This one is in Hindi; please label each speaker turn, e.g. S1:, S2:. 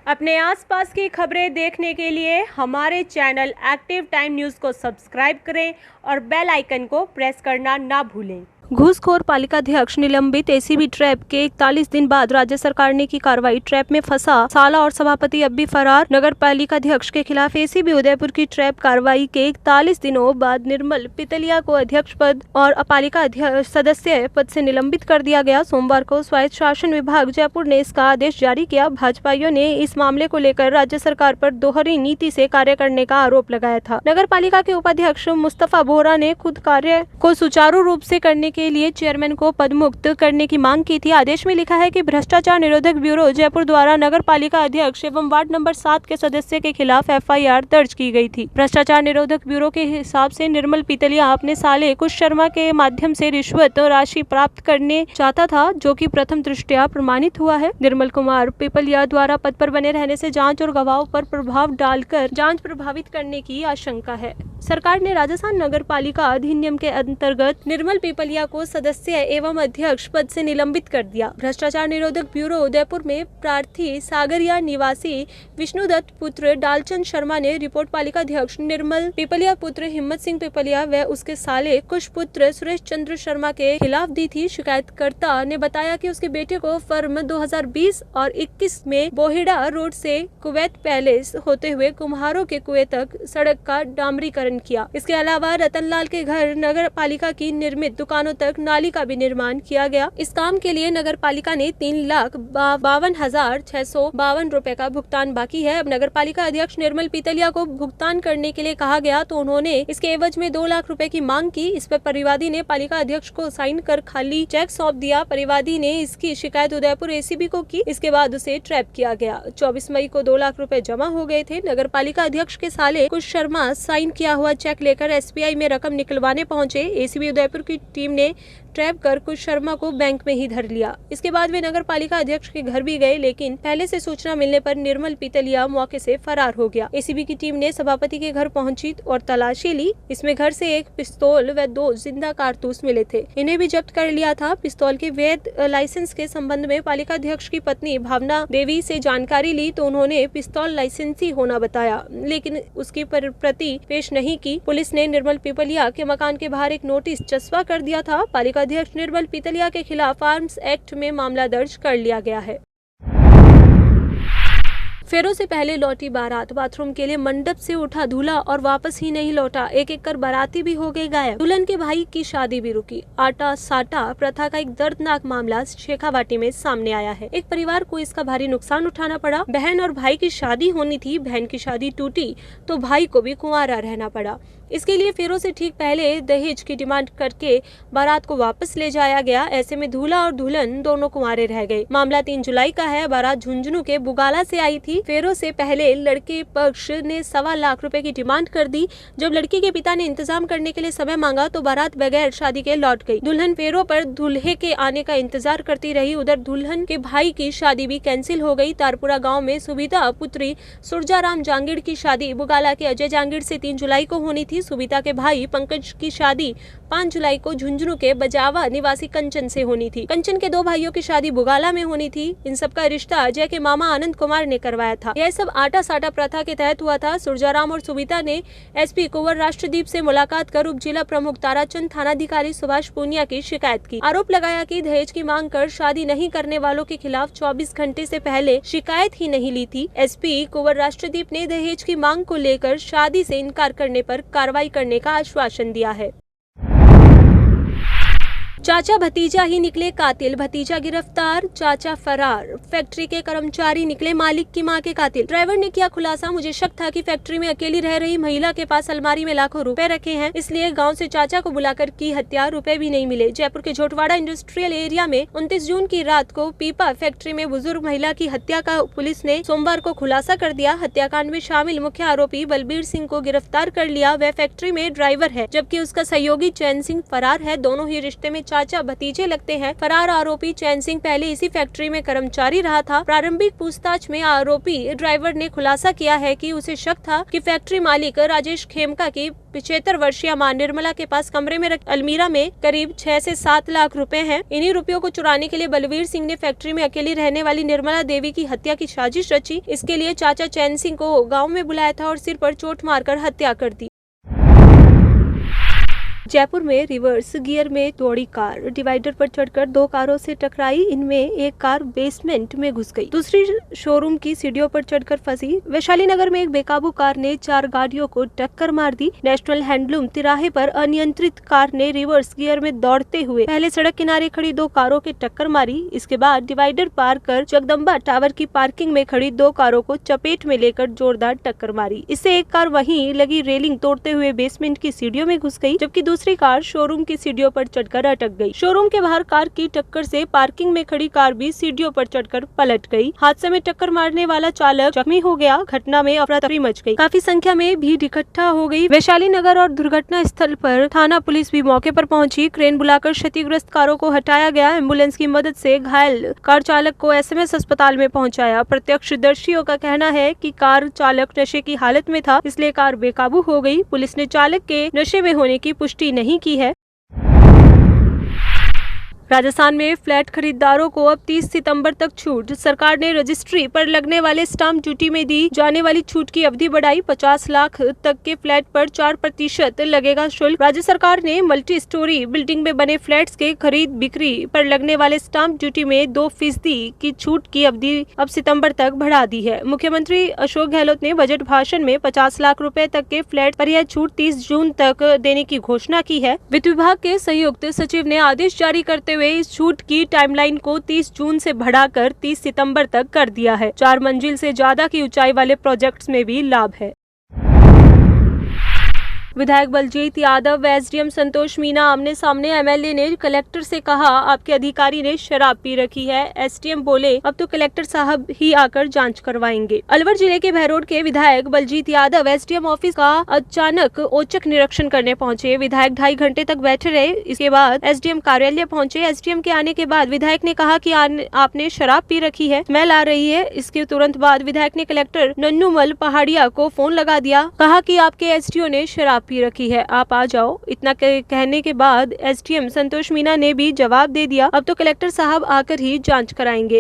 S1: अपने आसपास की खबरें देखने के लिए हमारे चैनल एक्टिव टाइम न्यूज़ को सब्सक्राइब करें और बेल आइकन को प्रेस करना ना भूलें। घूसखोर पालिकाध्यक्ष निलंबित, एसीबी ट्रैप के 41 दिन बाद राज्य सरकार ने की कार्रवाई। ट्रैप में फंसा साला और सभापति अब भी फरार। नगर पालिकाध्यक्ष के खिलाफ एसीबी उदयपुर की ट्रैप कार्रवाई के 41 दिनों बाद निर्मल पितलिया को अध्यक्ष पद और पालिका सदस्य पद से निलंबित कर दिया गया। सोमवार को स्वायत्त शासन विभाग जयपुर ने इसका आदेश जारी किया। भाजपाइयों ने इस मामले को लेकर राज्य सरकार पर दोहरी नीति से कार्य करने का आरोप लगाया था। नगर पालिका के उपाध्यक्ष मुस्तफा बोहरा ने खुद कार्य को सुचारू रूप से करने के लिए चेयरमैन को पदमुक्त करने की मांग की थी। आदेश में लिखा है कि भ्रष्टाचार निरोधक ब्यूरो जयपुर द्वारा नगर पालिका अध्यक्ष एवं वार्ड नंबर 7 के सदस्य के खिलाफ एफआईआर दर्ज की गई थी। भ्रष्टाचार निरोधक ब्यूरो के हिसाब से निर्मल पितलिया अपने साले कुश शर्मा के माध्यम से रिश्वत राशि प्राप्त करने चाहता था, जो कि प्रथम दृष्टया प्रमाणित हुआ है। निर्मल कुमार पिपलिया द्वारा पद पर बने रहने से जांच और गवाहों पर प्रभाव डालकर जांच प्रभावित करने की आशंका है। सरकार ने राजस्थान नगर पालिका अधिनियम के अंतर्गत निर्मल पिपलिया को सदस्य एवं अध्यक्ष पद से निलंबित कर दिया। भ्रष्टाचार निरोधक ब्यूरो उदयपुर में प्रार्थी सागरिया निवासी विष्णुदत्त पुत्र डालचंद शर्मा ने रिपोर्ट पालिका अध्यक्ष निर्मल पिपलिया पुत्र हिम्मत सिंह पिपलिया व उसके साले कुश पुत्र सुरेश चंद्र शर्मा के खिलाफ दी थी। शिकायतकर्ता ने बताया कि उसके बेटे को फर्म 2020 और 21 में बोहिड़ा रोड से कुवैत पैलेस होते हुए कुम्हारों के कुएं तक सड़क का डामरीकरण किया। इसके अलावा रतनलाल के घर नगर पालिका की निर्मित दुकानों तक नाली का भी निर्माण किया गया। इस काम के लिए नगर पालिका ने 3,52,652 रुपए का भुगतान बाकी है। अब नगर पालिका अध्यक्ष निर्मल पितलिया को भुगतान करने के लिए कहा गया तो उन्होंने इसके एवज में 2 लाख रुपए की मांग की। इस पर परिवादी ने पालिका अध्यक्ष को साइन कर खाली चेक सौंप दिया। परिवादी ने इसकी शिकायत उदयपुर एसीबी को की। इसके बाद उसे ट्रैप किया गया। 24 मई को 2 लाख रुपए जमा हो गए थे। नगर पालिका अध्यक्ष के साले कुश शर्मा साइन किया हुआ चेक लेकर एसबीआई में रकम निकलवाने पहुंचे। एसीबी उदयपुर की टीम ने ट्रैप कर कुश शर्मा को बैंक में ही धर लिया। इसके बाद वे नगर पालिका अध्यक्ष के घर भी गए, लेकिन पहले से सूचना मिलने पर निर्मल पितलिया मौके से फरार हो गया। एसीबी की टीम ने सभापति के घर पहुंची और तलाशी ली। इसमें घर से एक पिस्तौल व 2 जिंदा कारतूस मिले थे। इन्हें भी जब्त कर लिया था। पिस्तौल के वैध लाइसेंस के संबंध में पालिका अध्यक्ष की पत्नी भावना देवी से जानकारी ली तो उन्होंने पिस्तौल लाइसेंसी होना बताया, लेकिन उसकी प्रति पेश नहीं की। पुलिस ने निर्मल पिपलिया के मकान के बाहर एक नोटिस चस्पा कर दिया था। पालिका अध्यक्ष निर्मल पितलिया के खिलाफ आर्म्स एक्ट में मामला दर्ज कर लिया गया है। फेरों से पहले लौटी बारात, बाथरूम के लिए मंडप से उठा दूल्हा और वापस ही नहीं लौटा। एक एक कर बाराती भी हो गए गायब। दुल्हन के भाई की शादी भी रुकी। आटा साटा प्रथा का एक दर्दनाक मामला शेखावाटी में सामने आया है। एक परिवार को इसका भारी नुकसान उठाना पड़ा। बहन और भाई की शादी होनी थी, बहन की शादी टूटी तो भाई को भी कुंवारा रहना पड़ा। इसके लिए फेरों से ठीक पहले दहेज की डिमांड करके बारात को वापस ले जाया गया। ऐसे में दूल्हा और दुल्हन दोनों कुंवारे रह गए। मामला 3 जुलाई का है। बारात झुंझुनू के बुगाला से आई थी। फेरों से पहले लड़के पक्ष ने 1.25 लाख रुपए की डिमांड कर दी। जब लड़की के पिता ने इंतजाम करने के लिए समय मांगा तो बारात बगैर शादी के लौट गई। दुल्हन फेरों पर दूल्हे के आने का इंतजार करती रही। उधर दुल्हन के भाई की शादी भी कैंसिल हो गई। तारपुरा गाँव में सुविधा पुत्री सुरजाराम जांगिड़ की शादी बुगाला के अजय जांगिड़ से 3 जुलाई को होनी थी। सुविता के भाई पंकज की शादी 5 जुलाई को झुंझुनू के बजावा निवासी कंचन से होनी थी। कंचन के 2 भाइयों की शादी बुगाला में होनी थी। इन सब का रिश्ता अजय के मामा आनंद कुमार ने करवाया था। यह सब आटा साटा प्रथा के तहत हुआ था। सुरजाराम और सुविता ने एसपी कुंवर राष्ट्रदीप से मुलाकात कर उप जिला प्रमुख ताराचंद, थानाधिकारी सुभाष पूनिया की शिकायत की। आरोप लगाया कि दहेज की मांग कर शादी नहीं करने वालों के खिलाफ 24 घंटे से पहले शिकायत ही नहीं ली थी। एसपी कुंवर राष्ट्रदीप ने दहेज की मांग को लेकर शादी से इनकार करने पर कार्रवाई करने का आश्वासन दिया है। चाचा भतीजा ही निकले कातिल, भतीजा गिरफ्तार, चाचा फरार। फैक्ट्री के कर्मचारी निकले मालिक की मां के कातिल। ड्राइवर ने किया खुलासा, मुझे शक था कि फैक्ट्री में अकेली रह रही महिला के पास अलमारी में लाखों रुपए रखे हैं, इसलिए गांव से चाचा को बुलाकर की हत्या। रुपए भी नहीं मिले। जयपुर के झोटवाड़ा इंडस्ट्रियल एरिया में 29 जून की रात को पीपा फैक्ट्री में बुजुर्ग महिला की हत्या का पुलिस ने सोमवार को खुलासा कर दिया। हत्याकांड में शामिल मुख्य आरोपी बलबीर सिंह को गिरफ्तार कर लिया। वह फैक्ट्री में ड्राइवर है, जबकि उसका सहयोगी चैन सिंह फरार है। दोनों ही रिश्ते में 4 चाचा भतीजे लगते हैं। फरार आरोपी चैन सिंह पहले इसी फैक्ट्री में कर्मचारी रहा था। प्रारंभिक पूछताछ में आरोपी ड्राइवर ने खुलासा किया है कि उसे शक था कि फैक्ट्री मालिक राजेश खेमका की 75 वर्षीय मां निर्मला के पास कमरे में अलमीरा में करीब 6 से 7 लाख रुपए हैं। इन्हीं रुपयों को चुराने के लिए बलवीर सिंह ने फैक्ट्री में अकेली रहने वाली निर्मला देवी की हत्या की साजिश रची। इसके लिए चाचा चैन सिंह को गांव में बुलाया था और सिर पर चोट मारकर हत्या कर दी। जयपुर में रिवर्स गियर में दौड़ी कार डिवाइडर पर चढ़कर 2 कारों से टकराई। इनमें एक कार बेसमेंट में घुस गई, दूसरी शोरूम की सीढ़ियों पर चढ़कर फंसी। वैशाली नगर में एक बेकाबू कार ने 4 गाड़ियों को टक्कर मार दी। नेशनल हैंडलूम तिराहे पर अनियंत्रित कार ने रिवर्स गियर में दौड़ते हुए पहले सड़क किनारे खड़ी 2 कारों के टक्कर मारी। इसके बाद डिवाइडर पार कर जगदम्बा टावर की पार्किंग में खड़ी 2 कारों को चपेट में लेकर जोरदार टक्कर मारी। इससे एक कार वहीं लगी रेलिंग तोड़ते हुए बेसमेंट की सीढ़ियों में घुस गई, जबकि दूसरी कार शोरूम की सीढ़ियों पर चढ़कर अटक गई। शोरूम के बाहर कार की टक्कर से पार्किंग में खड़ी कार भी सीढ़ियों पर चढ़कर पलट गई। हादसे में टक्कर मारने वाला चालक जख्मी हो गया। घटना में अफरा तफरी मच गई, काफी संख्या में भीड़ इकट्ठा हो गई। वैशाली नगर और दुर्घटना स्थल पर थाना पुलिस भी मौके पर पहुंची। क्रेन बुलाकर क्षतिग्रस्त कारों को हटाया गया। एम्बुलेंस की मदद से घायल कार चालक को एसएमएस अस्पताल में पहुंचाया। प्रत्यक्षदर्शियों का कहना है कि कार चालक नशे की हालत में था, इसलिए कार बेकाबू हो गई। पुलिस ने चालक के नशे में होने की पुष्टि नहीं की है। राजस्थान में फ्लैट खरीदारों को अब 30 सितंबर तक छूट। सरकार ने रजिस्ट्री पर लगने वाले स्टाम्प ड्यूटी में दी जाने वाली छूट की अवधि बढ़ाई। 50 लाख तक के फ्लैट पर 4% लगेगा शुल्क। राज्य सरकार ने मल्टी स्टोरी बिल्डिंग में बने फ्लैट्स के खरीद बिक्री पर लगने वाले स्टाम्प ड्यूटी में 2% की छूट की अवधि अब सितंबर तक बढ़ा दी है। मुख्यमंत्री अशोक गहलोत ने बजट भाषण में 50 लाख रुपए तक के फ्लैट पर यह छूट 30 जून तक देने की घोषणा की है। वित्त विभाग के संयुक्त सचिव ने आदेश जारी करते हुए इस छूट की टाइमलाइन को 30 जून से बढ़ाकर 30 सितंबर तक कर दिया है। 4 मंजिल से ज्यादा की ऊंचाई वाले प्रोजेक्ट्स में भी लाभ है। विधायक बलजीत यादव व एसडीएम संतोष मीना आमने सामने। एमएलए ने कलेक्टर से कहा, आपके अधिकारी ने शराब पी रखी है। एसडीएम बोले, अब तो कलेक्टर साहब ही आकर जांच करवाएंगे। अलवर जिले के बहरोड के विधायक बलजीत यादव एसडीएम ऑफिस का अचानक औचक निरीक्षण करने पहुंचे। विधायक 2.5 घंटे तक बैठे रहे। इसके बाद एसडीएम कार्यालय पहुंचे। एसडीएम के आने के बाद विधायक ने कहा कि आपने शराब पी रखी है, स्मेल आ रही है। इसके तुरंत बाद विधायक ने कलेक्टर नन्नूमल पहाड़िया को फोन लगा दिया, कहा कि आपके एसडीओ ने शराब पी रखी है, आप आ जाओ। इतना कहने के बाद एसडीएम संतोष मीना ने भी जवाब दे दिया, अब तो कलेक्टर साहब आकर ही जांच कराएंगे।